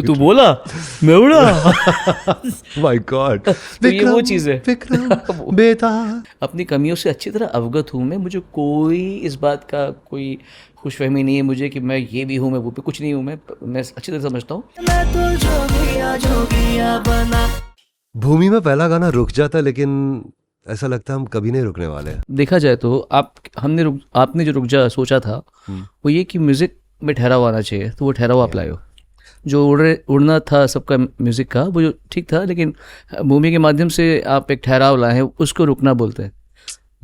तू बोला मैं उड़ा। माय गॉड, तो ये वो चीज़ है। विक्रम बेटा। अपनी कमियों से अच्छी तरह अवगत हूँ मैं, मुझे कोई इस बात का कोई खुशफहमी नहीं है मुझे कि मैं ये भी हूँ, मैं वो भी कुछ नहीं हूँ। मैं अच्छी तरह समझता हूँ। मैं तो जोगिया बना। भूमि में पहला गाना रुक जाता, लेकिन ऐसा लगता है हम कभी नहीं रुकने वाले हैं। देखा जाए तो आपने जो रुक जा सोचा था वो ये कि म्यूजिक में ठहराव आना चाहिए, तो वो ठहराव आप लाए हो। जो उड़ना था सबका म्यूजिक का वो जो ठीक था, लेकिन भूमि के माध्यम से आप एक ठहराव लाए हैं, उसको रुकना बोलते हैं।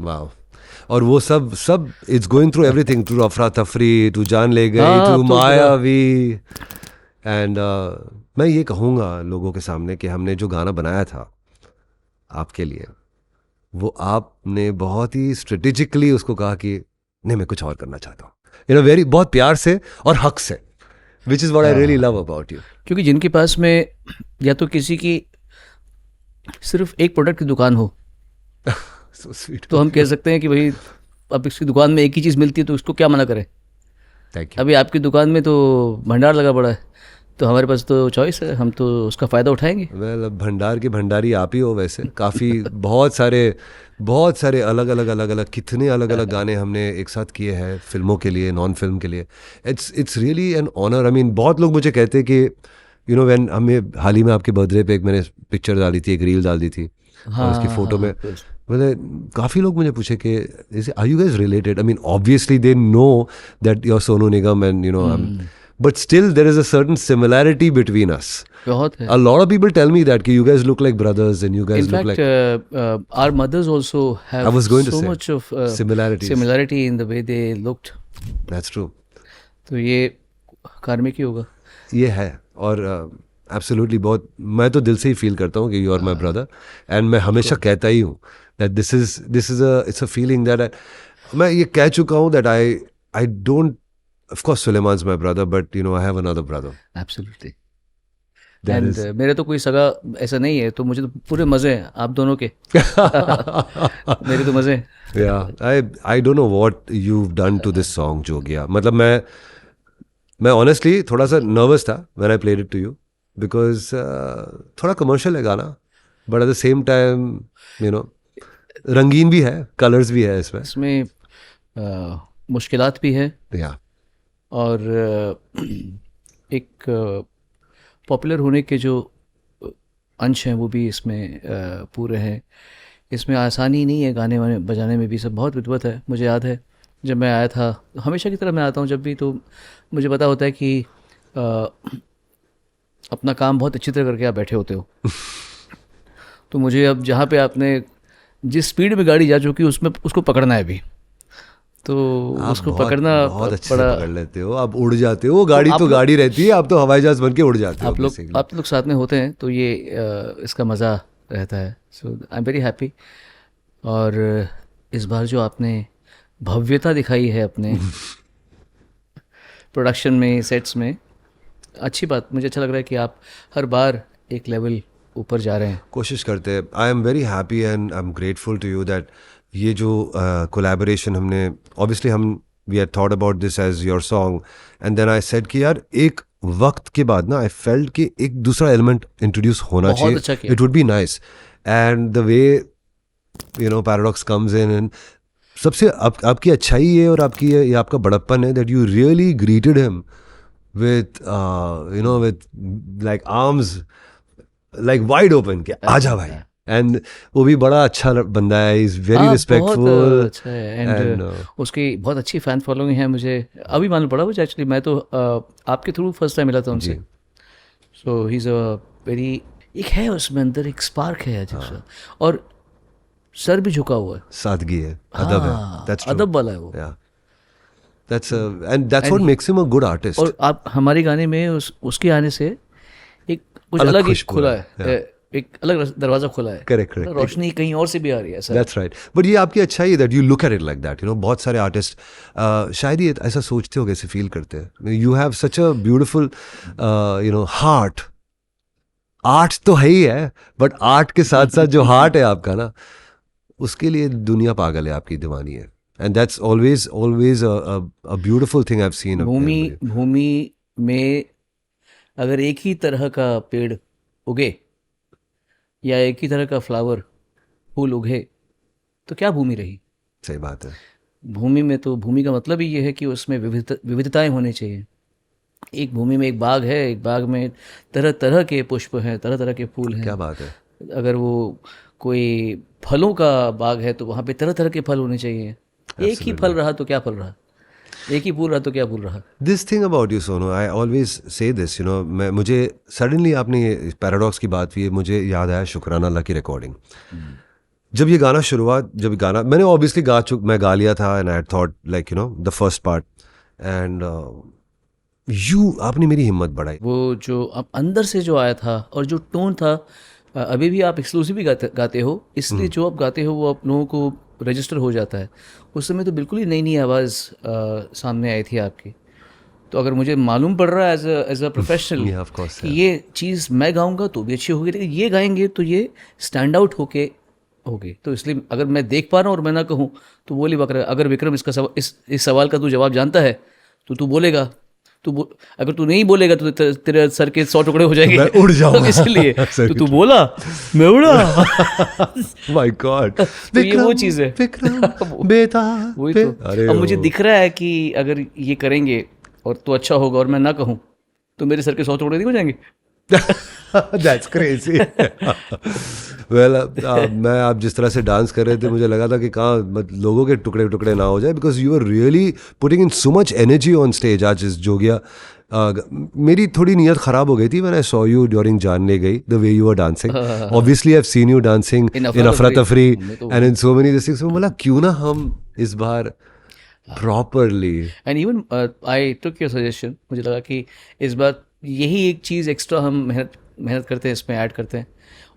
वाह। और वो सब it's going through everything, through अफरा तफरी, टू जान ले गई, हाँ, टू अब तो मायावी। एंड मैं ये कहूँगा लोगों के सामने कि हमने जो गाना बनाया था आपके लिए, वो आपने बहुत ही स्ट्रेटेजिकली उसको कहा कि नहीं मैं कुछ और करना चाहता हूँ, वेरी बहुत प्यार से और हक से, which is what I really love about you. क्योंकि जिनके पास में या तो किसी की सिर्फ एक प्रोडक्ट की दुकान हो सो स्वीट। तो हम कह सकते हैं कि भाई अब इसकी दुकान में एक ही चीज़ मिलती है तो इसको क्या मना करें। Thank you. अभी आपकी दुकान में तो भंडार लगा पड़ा है, तो हमारे पास तो चॉइस है, हम तो उसका फ़ायदा उठाएंगे। वेल, भंडार के भंडारी आप ही हो वैसे। काफ़ी बहुत सारे अलग अलग कितने अलग अलग गाने हमने एक साथ किए हैं, फिल्मों के लिए, नॉन फिल्म के लिए। It's really an honour. I mean बहुत लोग मुझे कहते हैं कि व्हेन हमें हाल ही में आपके बर्थडे पे एक मैंने पिक्चर डाली थी, एक रील डाल दी थी, और उसकी फ़ोटो में मतलब काफ़ी लोग मुझे पूछे कि are you guys related. I mean obviously they know that your Sonu Nigam and but still there is a certain similarity between us. बहुत है। A lot of people tell me that you guys look like brothers and you guys In look fact, like our mothers also have I was going to so say, much of similarities. similarity in the way they looked. That's true. तो ये कार्मिक ही होगा। ये है। और absolutely बहुत, मैं तो दिल से ही फील करता हूँ कि you are my brother. And मैं हमेशा कहता ही हूँ that this is it's a feeling that मैं ये कह चुका हूँ that I don't, of course Suleiman's my brother, but I have another brother. Absolutely. That And is मेरे तो कोई सगा ऐसा नहीं है, तो मुझे तो पूरे मज़े हैं आप दोनों के। मेरे तो मज़े हैं। yeah, I don't know what you've done to this song जोगिया। मतलब मैं honestly थोड़ा सा nervous था when I played it to you because थोड़ा commercial है गाना, but at the same time रंगीन भी है, colors भी है इसमें मुश्किलात भी है। yeah. और एक पॉपुलर होने के जो अंश हैं वो भी इसमें पूरे हैं। इसमें आसानी नहीं है, गाने वाने बजाने में भी सब बहुत विद्वत है। मुझे याद है जब मैं आया था, हमेशा की तरह मैं आता हूँ जब भी, तो मुझे पता होता है कि अपना काम बहुत अच्छी तरह करके आप बैठे होते हो। तो मुझे अब जहाँ पे आपने जिस स्पीड में गाड़ी जा चुकी उसमें उसको पकड़ना है अभी, तो उसको पकड़ना बहुत अच्छे से पकड़ लेते हो, आप उड़ जाते हो। गाड़ी तो गाड़ी रहती है, आप तो हवाई जहाज बन के उड़ जाते हो। आप लोग साथ में होते हैं तो ये इसका मज़ा रहता है। सो आई एम वेरी हैप्पी। और इस बार जो आपने भव्यता दिखाई है अपने प्रोडक्शन में, सेट्स में, अच्छी बात, मुझे अच्छा लग रहा है कि आप हर बार एक लेवल ऊपर जा रहे हैं। कोशिश करते हैं। I am very happy and I am grateful to you that ये जो कोलैबोरेशन हमने, obviously we had thought about this as your song, and then I said कि यार एक वक्त के बाद ना आई फेल्ट कि एक दूसरा एलिमेंट इंट्रोड्यूस होना चाहिए, अच्छा it would be nice. And the way paradox comes in, and सबसे आपकी अच्छाई है और आपकी ये आपका बड़प्पन है that you really greeted him with with like arms like wide open के आजा भाई। एंड वो भी बड़ा अच्छा बंदा है, इज वेरी रिस्पेक्टफुल। अच्छा है। एंड उसकी बहुत अच्छी फैन फॉलोइंग है, मुझे अभी मालूम पड़ा मुझे एक्चुअली। मैं तो आपके थ्रू फर्स्ट टाइम मिला था उनसे। सो ही इज़ अ वेरी, एक है उसमें अंदर एक स्पार्क है अजीब सा, और सर भी झुका हुआ है, सादगी है, अदब है, दैट्स अदब वाला है वो। And that's what makes him a good artist. और आप हमारे गाने में उसके आने से एक कुछ अलग ही खुला है, एक अलग दरवाजा खुला है। करेक्ट। रोशनी कहीं और से भी आ रही है। That's right. बट ये आपकी अच्छाई है that you look at it like that. बहुत सारे आर्टिस्ट शायद ही ऐसा सोचते हो, कैसे फील करते हैं। You have such a beautiful heart. Art तो है ही है, बट आर्ट के साथ साथ जो हार्ट है आपका ना, उसके लिए दुनिया पागल है, आपकी दीवानी है। And that's always a beautiful thing I have seen. भूमि में अगर एक ही तरह का पेड़ उगे या एक ही तरह का फ्लावर फूल उगे तो क्या भूमि रही? सही बात है। भूमि में तो भूमि का मतलब ही ये है कि उसमें विविधताएं होनी चाहिए। एक भूमि में एक बाग है, एक बाग में तरह तरह के पुष्प हैं, तरह तरह के फूल हैं। क्या बात है। अगर वो कोई फलों का बाग है तो वहाँ पे तरह तरह के फल होने चाहिए। एक ही फल रहा तो क्या फल रहा, एक ही फूल रहा तो क्या फूल रहा। This thing about you Sonu, I always say this, you know, मैं मुझे सडनली आपने ये पैराडॉक्स की बात की, मुझे याद आया शुक्राना अल्लाह की रिकॉर्डिंग। जब ये गाना जब ये गाना मैंने ऑब्वियसली मैं गा लिया था, and I thought like you know the first part, and आपने मेरी हिम्मत बढ़ाई। वो जो अब अंदर से जो आया था और जो टोन था, अभी भी आप एक्सक्लूसिव भी गाते हो, इसलिए जो आप गाते हो वो आप लोगों को रजिस्टर हो जाता है। उस समय तो बिल्कुल ही नई नई आवाज़ सामने आई थी आपकी। तो अगर मुझे मालूम पड़ रहा है as a professional Yeah, of course, कि ये चीज़ मैं गाऊंगा तो भी अच्छी होगी, लेकिन ये गाएंगे तो ये स्टैंड आउट होगी। तो इसलिए अगर मैं देख पा रहा हूँ और मैं ना कहूँ तो बोली बकर, अगर विक्रम इस सवाल का तू जवाब जानता है तो तू बोलेगा। अगर तू नहीं बोलेगा तो तेरे सर के 100 टुकड़े हो जाएंगे। मैं उड़ जाऊंगा। तो इसलिए तो तू बोला, मैं उड़ा। माय गॉड, तो ये वो चीज़ है। विक्रम बेटा। वही तो। अरे अब मुझे दिख रहा है कि अगर ये करेंगे और तो अच्छा होगा, और मैं ना कहूँ तो मेरे सर के 100 टुकड़े नहीं हो जाएंगे। That's crazy. Well, मैं आप जिस तरह से डांस कर रहे थे मुझे लगा था कि कहाँ लोगों के टुकड़े टुकड़े ना हो जाए, because you are really putting in so much energy on stage. आज इस जोगिया मेरी थोड़ी नीयत ख़राब हो गई थी when I saw you during जान ले गई, the way you were dancing. Obviously I've seen you dancing in Afra Tafri and in so many these things. बोला क्यों ना हम इस बार properly. And even I took your suggestion. मुझे लगा कि इस बार यही एक चीज़ एक्स्ट्रा हम मेहनत करते हैं, इसमें ऐड करते हैं।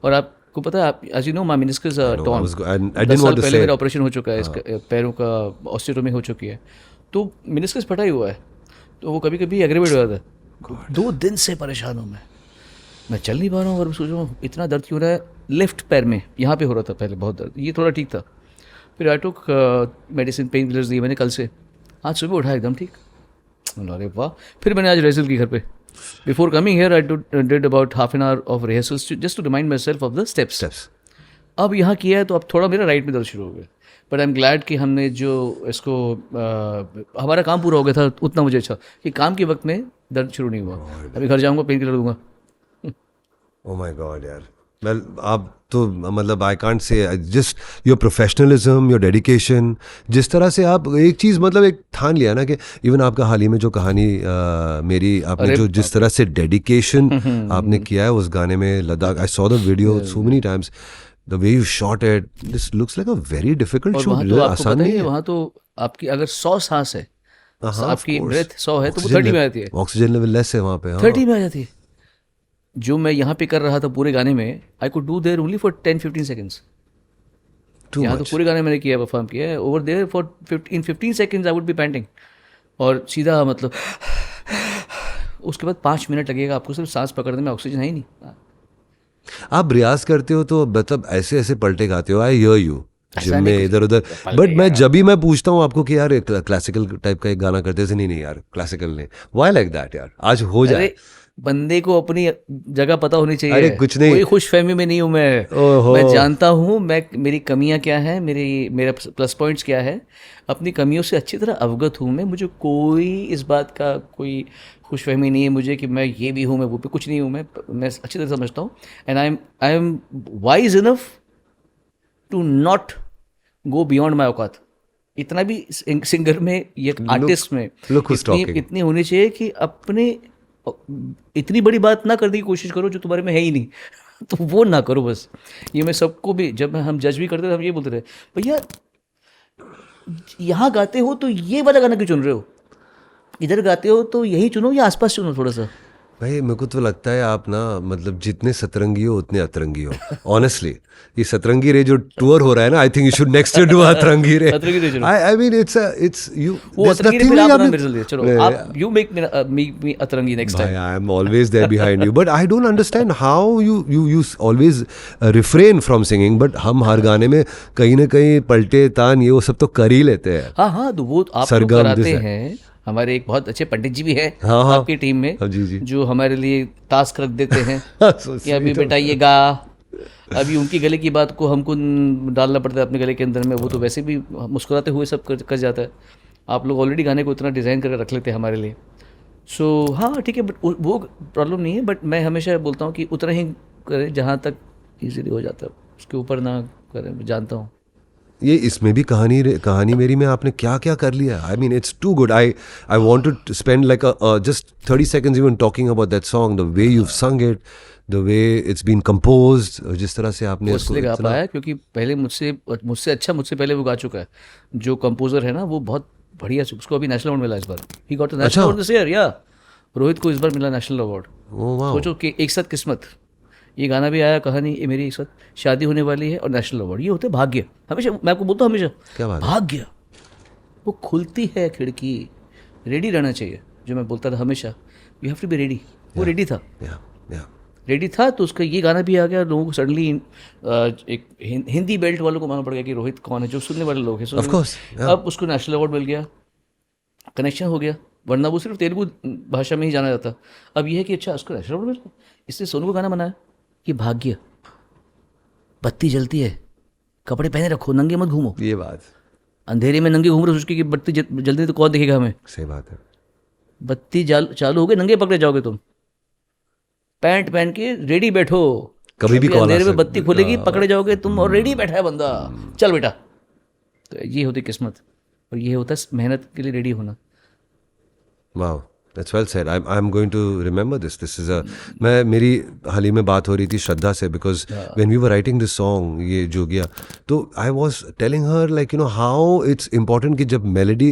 और आपको पता है, आप as you know my meniscus torn, 10 साल पहले मेरा ऑपरेशन हो चुका है, इसका पैरों का ऑस्टियोटोमी हो चुकी है, तो मेनिस्कस फटा ही हुआ है। तो वो कभी कभी एग्रेवेट हो जाता है। 2 दिन से परेशान हूँ मैं चल नहीं पा रहा हूँ। और सोच रहा हूँ इतना दर्द क्यों रहा है। लेफ्ट पैर में यहाँ पे हो रहा था पहले बहुत दर्द, ये थोड़ा ठीक था। फिर आई टुक मेडिसिन, पेन किलर्स दी मैंने कल से, आज सुबह उठा एकदम ठीक। अरे वाह। फिर मैंने आज रिहर्सल की घर पे। Before coming here I did about half an hour of rehearsals just to remind myself of the steps. अब यहाँ किया है तो अब थोड़ा मेरा राइट में दर्द शुरू हो गया। बट आई एम ग्लैड कि हमने जो इसको हमारा काम पूरा हो गया था, उतना मुझे अच्छा कि काम के वक्त में दर्द शुरू नहीं हुआ। अभी घर जाऊँगा, पेन किलर दूंगा। Oh my God यार, well आप तो मतलब I can't say, just your professionalism, your dedication, जिस तरह से आप एक चीज़ मतलब एक ठान लिया ना कि इवन आपका हाल ही में जो कहानी मेरी आपने जो जिस तरह से डेडिकेशन आपने किया है उस गाने में Ladakh, I saw the video so many times, the way you shot it, this looks like a very difficult shoot. आसान नहीं है वहाँ तो आपकी अगर 100 सांस है, आपकी ब्रेथ 100 है तो वो 30 में आती है। ऑक्सीजन लेवल लेस है वहाँ पे, 30 में आ जाती है। जो मैं यहाँ पे कर रहा था पूरे गाने में, I could do there only for 10-15 seconds. यहाँ तो पूरे गाने मैंने किया, परफॉर्म किया है। Over there for 15 seconds I would be panting, और सीधा मतलब उसके बाद 5 मिनट लगेगा आपको सिर्फ सांस पकड़ने में, ऑक्सीजन है ही नहीं। आप रियाज करते हो तो मतलब ऐसे ऐसे पलटे खाते हो, आई हियर यू जिम में इधर उधर। बट मैं जब भी मैं पूछता हूँ आपको कि यार क्लासिकल टाइप का एक गाना करते थे, नहीं यार क्लासिकल नहीं, व्हाई लाइक दैट यार, आज हो जाए। बंदे को अपनी जगह पता होनी चाहिए। अरे कुछ नहीं, कोई खुशफहमी में नहीं हूँ मैं जानता हूँ मेरी कमियाँ क्या है, मेरा प्लस पॉइंट्स क्या है, अपनी कमियों से अच्छी तरह अवगत हूँ मैं। मुझे कोई इस बात का कोई खुशफहमी नहीं है मुझे कि मैं ये भी हूँ, मैं वो भी कुछ नहीं हूँ। मैं अच्छी तरह समझता हूँ, and I am wise enough to not go beyond my औकात। इतना भी सिंगर में या आर्टिस्ट में इतनी होनी चाहिए कि अपने इतनी बड़ी बात ना करने की कोशिश करो जो तुम्हारे में है ही नहीं। तो वो ना करो बस। ये मैं सबको भी, जब हम जज भी करते थे हम ये बोलते थे, भैया यहाँ गाते हो तो ये वाला गाना क्यों चुन रहे हो, इधर गाते हो तो यही चुनो या आसपास चुनो थोड़ा सा। भाई मेरे को तो लगता है आप ना मतलब जितने सतरंगी हो उतने अतरंगी हो। ऑनेस्टली ये सतरंगी रे जो टूर हो रहा है ना, I think you should next year do अतरंगी रे। आई मीन इट्स यू, वो अतरंगी रे आप मेरे लिए चलो, आप यू मेक मी अतरंगी next time. I am always there behind you, but I don't understand how you always refrain from singing, but हम हर गाने में कहीं ना कहीं पलटे तान ये वो सब तो कर ही लेते हैं। हाँ तो वो आप कराते हैं, हमारे एक बहुत अच्छे पंडित जी भी हैं हाँ, हाँ। आपकी टीम में, हाँ, जी, जी। जो हमारे लिए टास्क रख देते हैं So कि अभी sweet बेटा of- ये गा, अभी उनकी गले की बात को हमको डालना पड़ता है अपने गले के अंदर में, वो तो वैसे भी मुस्कुराते हुए सब कर जाता है। आप लोग ऑलरेडी गाने को इतना डिज़ाइन करके रख लेते हैं हमारे लिए। सो हाँ ठीक है, बट वो प्रॉब्लम नहीं है, बट मैं हमेशा बोलता हूँ कि उतना ही करें जहाँ तक इजीली हो जाता है, उसके ऊपर ना करें, मैं जानता हूँ। ये इसमें भी कहानी मेरी में आपने क्या क्या कर लिया. I mean it's too good. I want to spend like just 30 seconds even talking about that song, the way you sung it, the way it's been composed, जिस तरह से आपने वो इसको इसलिए गा इतना. पाया क्योंकि पहले मुझसे पहले वो गा चुका है। जो कंपोजर है ना वो बहुत बढ़िया, उसको अभी नेशनल अवार्ड मिला इस बार, ही गॉट नेशनल अच्छा. अवार्ड दिस ईयर, या रोहित को इस बार मिला नेशनल अवार्ड। Oh wow. सोचो कि एक साथ किस्मत, ये गाना भी आया, कहानी ये मेरी एक साथ, शादी होने वाली है और नेशनल अवार्ड, ये होते हैं भाग्य। हमेशा मैं आपको बोलता हूँ, हमेशा क्या बात है. भाग्य, वो खुलती है खिड़की, रेडी रहना चाहिए। जो मैं बोलता था हमेशा, you have to be ready, वो रेडी था, या या रेडी था, तो उसका ये गाना भी आ गया। लोगों को सडनली एक हिंदी बेल्ट वालों को मालूम पड़ गया कि रोहित कौन है, जो सुनने वाले लोग हैं Of course, yeah. अब उसको नेशनल अवार्ड मिल गया, कनेक्शन हो गया, वरना वो सिर्फ तेलुगु भाषा में ही जाना जाता। अब ये है कि अच्छा उसको नेशनल अवार्ड मिल गया, इसलिए सोनू को गाना बनाया कि भाग्य, बत्ती जलती है, कपड़े पहने रखो, नंगे मत घूमो, ये बात अंधेरे में नंगे घूम रहे हो, सोच के कि बत्ती जल्दी तो कौन देखेगा हमें, सही बात है. बत्ती चालू हो गई, नंगे पकड़े जाओगे तुम, पैंट पहन के रेडी बैठो, कभी भी अभी कॉल आ अंधेरे में सकती- बत्ती खुलेगी, पकड़े जाओगे तुम, और रेडी बैठा है बंदा, चल बेटा। तो ये होती किस्मत, और ये होता है मेहनत के लिए रेडी होना। Wow, that's well said. I'm going to remember this. This is a मैं मेरी हाल ही में बात हो रही थी श्रद्धा से, because when we were writing this song, ये जो गया, तो I was telling her like how it's important कि जब melody,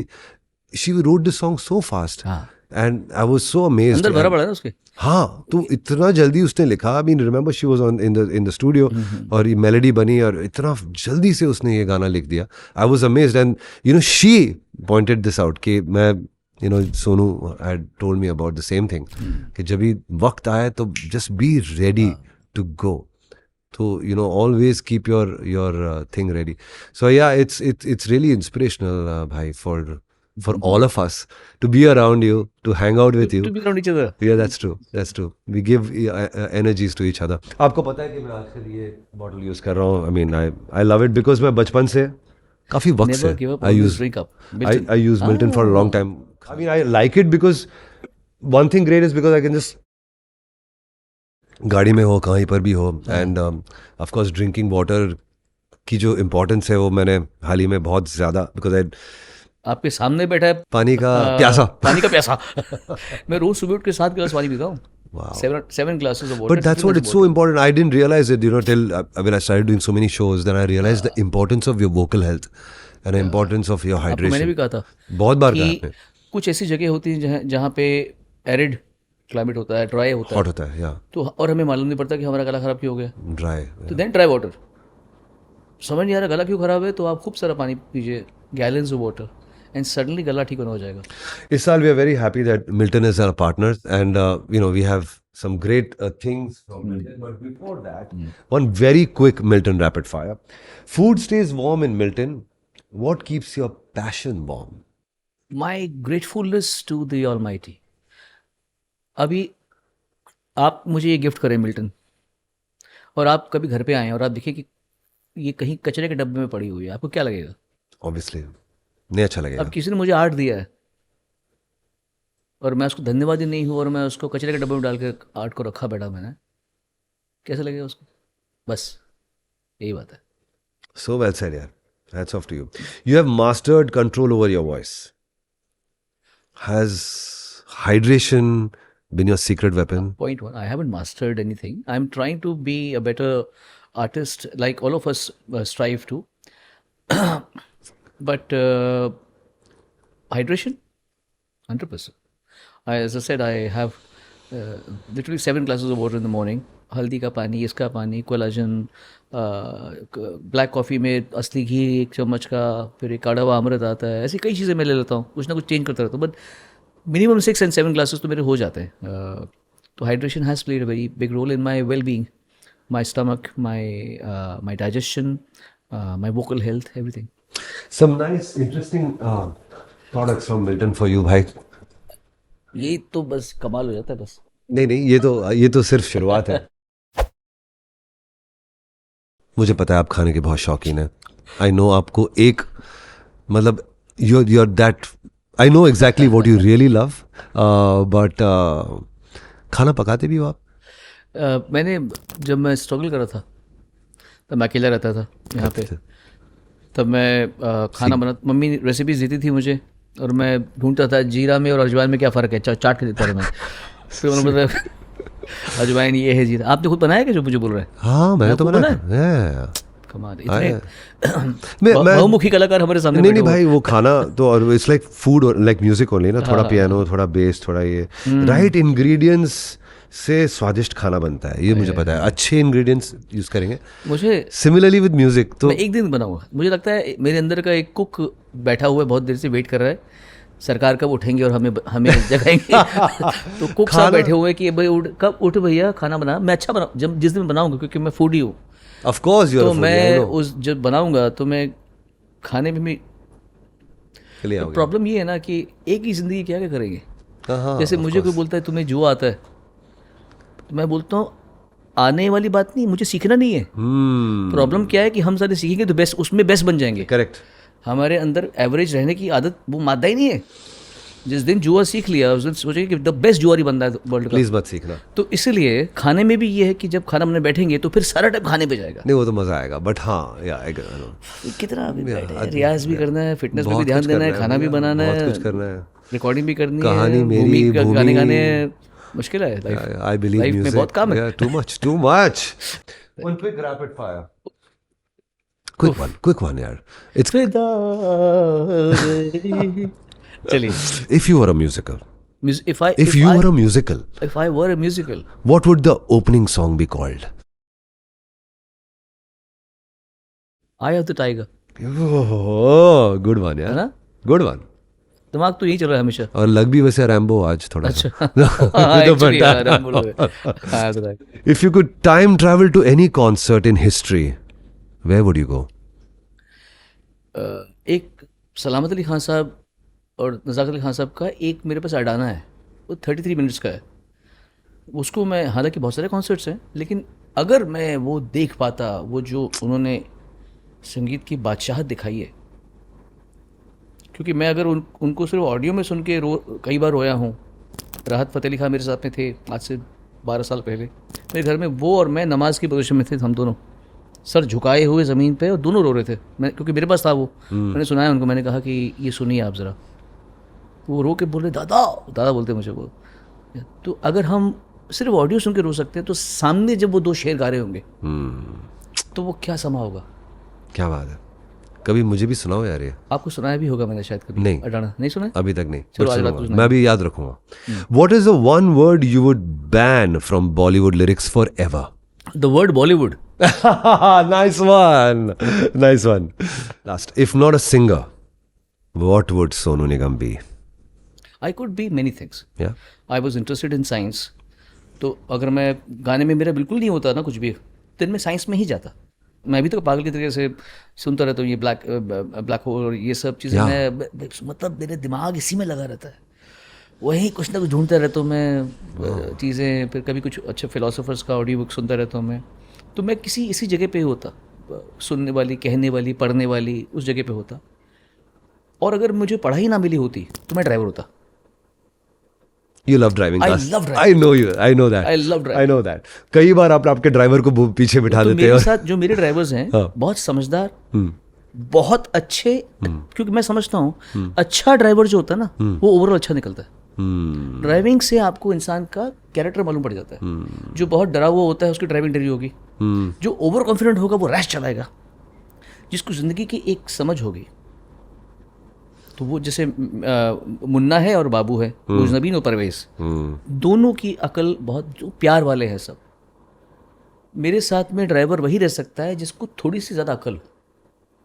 she wrote this song so fast, हाँ, and I was so amazed. अंदर भरा पड़ा है ना उसके। हाँ, तो इतना जल्दी उसने लिखा. I mean, remember she was on in the studio, और ये मेलोडी बनी और इतना जल्दी से उसने ये गाना लिख दिया. I was amazed, and she pointed this out कि मैं Sonu had told me about the same thing कि जब भी वक्त आए तो just be ready to go. तो always keep your thing ready. So yeah, it's really inspirational, bhai, for all of us to be around you, to hang out with you. To be around each other. Yeah, that's true. We give energies to each other. आपको पता है कि मैं आजकल ये bottle use कर रहा हूँ. I mean, I love it because मैं बचपन से काफी वक्त Never से give up I on this use drink up. Milton. I use Milton for a long time. I mean, I like it because one thing great is because I can just गाड़ी में हो, कहीं पर भी हो, and of course drinking water की जो importance है वो मैंने हाल ही में बहुत ज़्यादा, because I आपके सामने बैठा है पानी का प्यासा. पानी का प्यासा। मैं रोज सुबह उठ के 7 गिलास पानी पीता हूँ। Wow. 7 glasses of water. But that's what it's so important. I didn't realize it, till when I started doing so many shows, then I realized the importance of your vocal health and the importance of your आपको मैंने भी hydration. कहा था बहुत बार कहा कि आपने. कुछ ऐसी जगह होती हैं जहाँ पे एरिड क्लाइमेट होता है, ड्राई होता है, हॉट होता है, या तो और हमें मालूम नहीं पड़ता कि हमारा गला खराब क्यों हो गया, ड्राई. तो देन ट्राई वाटर। समझ नहीं आ रहा गला क्यों खराब है, तो आप खूब सारा पानी पीजिए, gallons of water, and suddenly गला ठीक होना हो जाएगा। इस साल we are very happy that Milton is our partner, and we have some great things from Milton. But before that, one very quick Milton rapid fire. Food stays warm in Milton. What keeps your passion warm? My gratefulness to the almighty. अभी आप मुझे ये gift करें Milton, और आप कभी घर पे आएँ और आप देखिए कि ये कहीं कचरे के डब्बे में पड़ी हुई है, आपको क्या लगेगा? Obviously, नहीं अच्छा लगेगा. अब किसी ने मुझे आर्ट दिया है और मैं उसको धन्यवादी नहीं हूँ, और मैं उसको कचरे के डब्बे में डाल के आर्ट को रखा बैठा मैंने, कैसा लगेगा उसको? बस यही बात है। So well said, yaar. Hats off to you. You have mastered control over your voice. Has hydration been your secret weapon? Point one, I haven't mastered anything. I'm trying to be a better artist, like all of us strive to. But hydration, 100%. As I said, I have literally 7 glasses of water in the morning. हल्दी का पानी, इसका पानी, collagen, black coffee में असली घी 1 चम्मच का, फिर एक काढ़ा हुआ अमृत आता है, ऐसी कई चीज़ें मैं ले लेता हूँ, कुछ ना कुछ चेंज करता रहता हूँ, बट मिनिमम 6 and 7 glasses तो मेरे हो जाते हैं। तो hydration has played a very big role in my well being, my stomach, my digestion, my vocal health, everything. Some nice, interesting products from Milton for you, bhai. यही तो बस कमाल हो जाता है बस। नहीं नहीं, ये तो सिर्फ शुरुआत है। मुझे पता है आप खाने के बहुत शौकीन हैं। आई नो आपको एक मतलब you're that I know exactly what you really love, but खाना पकाते भी हो आप? मैंने जब मैं स्ट्रगल कर रहा था तब मैं अकेला रहता था यहाँ पे। तब मैं खाना बना, मम्मी रेसिपीज देती थी मुझे और मैं ढूंढता था जीरा में और अजवाइन में क्या फ़र्क है, चाट के देता था मैं। फिर मैंने बोला अजवाइन ये है, जीरा। आपने खुद बनाया क्या जो मुझे बोल रहे हैं? हाँ मैंने तो खुद बनाया। बनाया? कमाल, इतने मैं बहुमुखी कलाकार हमारे सामने नहीं बैठे नहीं हुए भाई, वो खाना तो और it's like food like music only ना, थोड़ा पियानो थोड़ा बेस थोड़ा ये राइट इंग्रेडिएंट्स से स्वादिष्ट खाना बनता है, ये मुझे पता है। अच्छे इंग्रेडिएंट्स यूज करेंगे। मुझे सिमिलरली विद म्यूजिक तो मैं एक दिन बनाऊंगा। मुझे लगता है मेरे अंदर का एक कुक बैठा हुआ है, बहुत देर से वेट कर रहा है सरकार कब उठेंगे और हमें हमें जगाएंगे। तो कुक साहब बैठे हुए हैं कि भाई कब उठ भैया खाना बना। मैं अच्छा बना जब जिस दिन बनाऊंगा, क्योंकि मैं फूडी हूँ। ऑफ कोर्स यू आर तो अ फूडी, मैं उस जब बनाऊंगा तो मैं खाने में भी। के लिए तो आओगे। प्रॉब्लम ये है ना कि एक ही ज़िंदगी क्या क्या करेंगे। हाँ जैसे of मुझे कोई course. बोलता है तुम्हें जुआ आता है, तो मैं बोलता हूँ आने वाली बात नहीं, मुझे सीखना नहीं है। प्रॉब्लम क्या है कि हम सारे सीखेंगे तो बेस्ट, उसमें बेस्ट बन जाएंगे। करेक्ट। हमारे अंदर एवरेज रहने की आदत वो मादा ही नहीं है। जिस दिन जुआ सीख लिया उस दिन सोचेंगे कि द बेस्ट जुआरी बंदा है वर्ल्ड का। प्लीज मत सीखना। तो इसलिए खाने में भी ये है कि जब खाना बनाने बैठेंगे तो फिर सारा टाइम खाने पे जाएगा। नहीं वो तो मजा आएगा, बट हाँ या कितना अभी बैठे हैं, रियाज भी करना है, फिटनेस पे भी ध्यान देना है, खाना भी बनाना बहुत है, कुछ करना है, रिकॉर्डिंग भी करनी कहानी है, मेरी भूमि गाने गाने भूमि। हैं। मुश्किल है लाइफ। आई बिलीव लाइफ में म्यूजिक बहुत काम है। Too much too much. One quick rapid fire, quick one यार। इट्स फिदा चलिए। If you were a musical, If I if you were a musical, if I were a musical, what would the opening song be called? Eye of the Tiger, Oh, good one है यार, ना? Good one. दिमाग तो यही चल रहा है हमेशा। और लग भी वैसे रैम्बो आज थोड़ा अच्छा सा। हाँ, तो actually, बनता यार, हम बोल रहे हैं। हाँ, तो right. If you could time travel to any concert in history, where would you go? एक सलामत अली खान साहब और नज़ाकत अली खान साहब का एक मेरे पास अडाना है, वो 33 मिनट्स का है। उसको मैं, हालांकि बहुत सारे कॉन्सर्ट्स हैं, लेकिन अगर मैं वो देख पाता, वो जो उन्होंने संगीत की बादशाहत दिखाई है, क्योंकि मैं अगर उनको सिर्फ ऑडियो में सुन के कई बार रोया हूँ। राहत फ़तेह अली खान मेरे साथ में थे आज से 12 साल पहले। मेरे घर में वो और मैं नमाज की पोजीशन में थे, हम दोनों सर झुकाए हुए ज़मीन पे, और दोनों रो रहे थे। मैं, क्योंकि मेरे पास था वो, मैंने सुनाया उनको, मैंने कहा कि ये सुनिए आप ज़रा। वो रो के बोले दादा, दादा बोलते मुझे वो। तो अगर हम सिर्फ ऑडियो सुन के रो सकते हैं, तो सामने जब वो दो शेर गा रहे होंगे तो वो क्या समा होगा। क्या बात है, कभी मुझे भी सुनाओ यार ये। आपको सुनाया भी होगा मैंने शायद कभी। नहीं। अडाना नहीं सुना है? अभी तक नहीं, चलो but आज रात सुनूंगा। को मैं अभी याद रखूंगा। What is the one word you would ban from Bollywood lyrics forever? The word Bollywood. Nice one, nice one. Last, if not a singer, what would Sonu Nigam be? I could be many things. Yeah. I was interested in science. तो अगर मैं गाने में, मेरा बिल्कुल नहीं होता ना कुछ भी, दिन में साइंस में ही जाता। मैं अभी तक पागल की तरीके से सुनता रहता हूँ ये ब्लैक होल और ये सब चीज़ें। मैं मतलब मेरे दिमाग इसी में लगा रहता है, वही कुछ ना कुछ ढूंढता रहता हूँ मैं चीज़ें। फिर कभी कुछ अच्छे फिलोसोफर्स का ऑडियो बुक सुनता रहता हूँ मैं। तो मैं किसी इसी जगह पे ही होता, सुनने वाली, कहने वाली, पढ़ने वाली, उस जगह पे होता। और अगर मुझे पढ़ाई ना मिली होती तो मैं ड्राइवर होता। You love driving I cars. love driving. I know you. I know that. I love driving. I know that. कई बार आप आपके ड्राइवर को पीछे बिठा तो देते मेरे हो। साथ जो मेरे ड्राइवर्स हैं हाँ। बहुत समझदार, बहुत अच्छे। क्योंकि मैं समझता हूँ अच्छा ड्राइवर जो होता है ना, वो ओवरऑल अच्छा निकलता है। ड्राइविंग से आपको इंसान का कैरेक्टर मालूम पड़ जाता है। जो बहुत डरा हुआ होता है उसकी ड्राइविंग डरी होगी, जो ओवर कॉन्फिडेंट होगा वो रैश चलाएगा, जिसको ज़िंदगी की एक समझ होगी। तो वो जैसे मुन्ना है और बाबू है, मुजनबीन और परवेज़, दोनों की अकल बहुत, जो प्यार वाले हैं सब। मेरे साथ में ड्राइवर वही रह सकता है जिसको थोड़ी सी ज़्यादा अकल हो,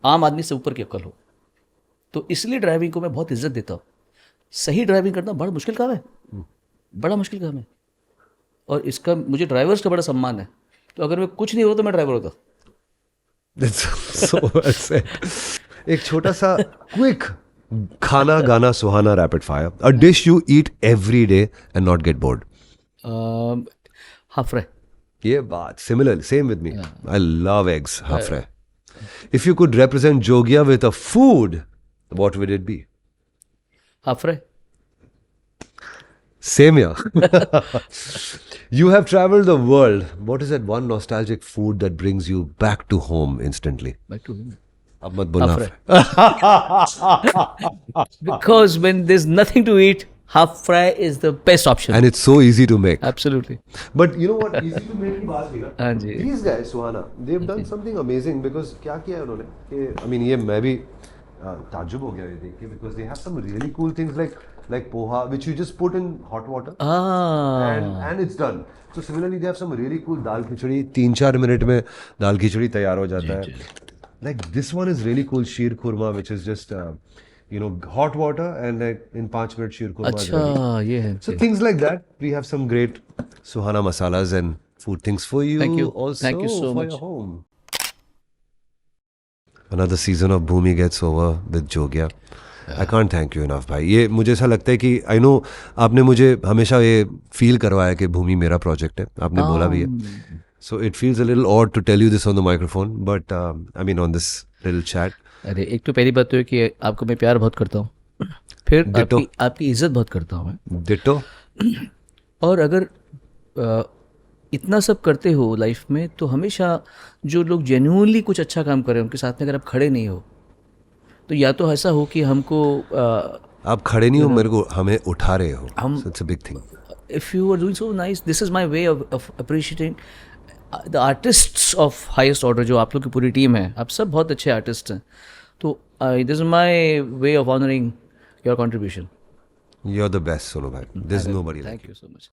आम आदमी से ऊपर की अकल हो। तो इसलिए ड्राइविंग को मैं बहुत इज्जत देता हूँ। सही ड्राइविंग करना बड़ा मुश्किल काम है, बड़ा मुश्किल काम है। और इसका मुझे ड्राइवर्स का बड़ा सम्मान है। तो अगर मैं कुछ नहीं होता तो मैं ड्राइवर होता। That's so well said. एक छोटा सा quick Khana, Gana, Suhana, rapid fire. A dish you eat every day and not get bored. Half fry. Yeah, but similar, same with me. I love eggs, half fry. If you could represent Jogya with a food, what would it be? Half fry. Same here. You have traveled the world. What is that one nostalgic food that brings you back to home instantly? Back to. अब मत बोलना. Half Because when there's nothing to eat, half fry is the best option. And it's so easy to make. Absolutely. But you know what? Easy to make की बात नहीं ना. हाँ जी. These guys, Suhana, they've done something amazing because क्या किया है उन्होंने? कि I mean ये मैं भी ताज्जुब हो गया ये देख के because they have some really cool things like poha which you just put in hot water and it's done. So similarly they have some really cool dal khichdi 3-4 minute में दाल खिचड़ी तैयार हो जाता है. Like this one is really cool, sheer khurma, which is just hot water and like in 5 minutes sheer khurma is ready. अच्छा ये है. So things like that. We have some great Suhana masalas and food things for you. Thank you. Also Thank you so for much. your home. Another season of Bhumi gets over with Jogya. I can't thank you enough भाई. ये मुझे ऐसा लगता है कि I know आपने मुझे हमेशा ये फील करवाया कि भूमि मेरा प्रोजेक्ट है. आपने बोला भी है. So it feels a little odd to tell you this on the microphone, but I mean on this little chat. अरे एक तो पहली बात तो है कि आपको मैं प्यार बहुत करता हूँ. फिर Ditto. आपकी इज्जत बहुत करता हूँ मैं. Ditto. और अगर इतना सब करते हो लाइफ में तो हमेशा जो लोग जेन्युइनली कुछ अच्छा काम कर रहे हैं उनके साथ में अगर आप खड़े नहीं हो तो या तो ऐसा हो कि हमको आप खड़े नहीं हो मेरे को हमें उठा रहे हो. हम It's a big thing. if you are doing so nice, this is my way of appreciating the artists of highest order. जो आप लोग की पूरी टीम है, आप सब बहुत अच्छे आर्टिस्ट हैं. तो this is my way of honoring your contribution. You're the best, Sonu bhai. There's nobody like you. Thank you so much.